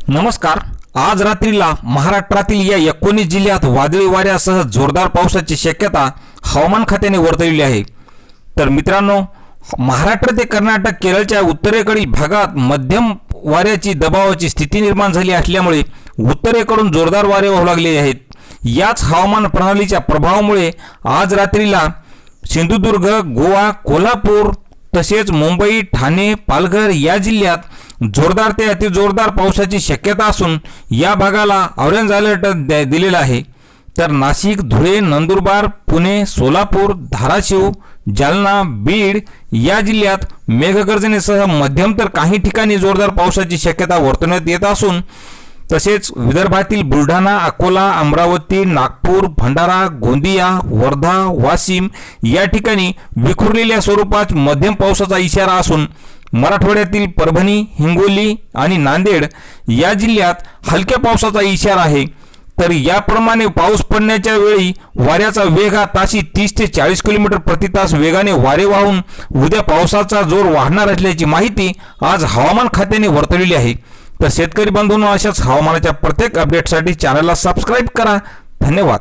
नमस्कार। आज रात्रीला महाराष्ट्रातील या 19 जिल्ह्यात वादळी वाऱ्यासह जोरदार पावसाची शक्यता हवामान खात्याने वर्तवली आहे। तर मित्रांनो, महाराष्ट्र ते कर्नाटक केरळच्या उत्तरेकडील भागात मध्यम वाऱ्याची दबावाची स्थिती निर्माण झाली असल्यामुळे उत्तरेकडून जोरदार वारे वाहू लागले आहेत। याच हवामान प्रणालीच्या प्रभावामुळे आज रात्रीला सिंधुदुर्ग, गोवा, कोल्हापूर तसेच मुंबई, ठाणे, पालघर या जिल्ह्यात जोरदार ते अतिजोरदार पावसाची शक्यता असून या भागाला ऑरेंज अलर्ट दिलेला आहे। तर नाशिक, धुळे, नंदुरबार, पुणे, सोलापूर, धाराशिव, जालना, बीड या जिल्ह्यात मेघगर्जनेसह मध्यम तर काही ठिकाणी जोरदार पावसाची शक्यता वर्तवण्यात येत असून तसेच विदर्भातील बुलढाणा, अकोला, अमरावती, नागपूर, भंडारा, गोंदिया, वर्धा, वाशिम या ठिकाणी विखुरलेल्या स्वरूपात मध्यम पावसाचा इशारा असून मराठवाड्यातील परभणी, हिंगोली आणि नांदेड या जिल्ह्यात हलक्या पावसाचा इशारा आहे। तर याप्रमाणे पाऊस पडण्याच्या वेळी वाऱ्याचा वेग हा ताशी 30 ते 40 किलोमीटर प्रति तास वेगाने वारे वाहून उद्या पावसाचा जोर वाढणार असल्याची माहिती आज हवामान खात्याने वर्तवलेली आहे। तर शेतकरी बंधूंनो, अशाच हवामानाच्या प्रत्येक अपडेटसाठी चॅनलला सबस्क्राइब करा। धन्यवाद।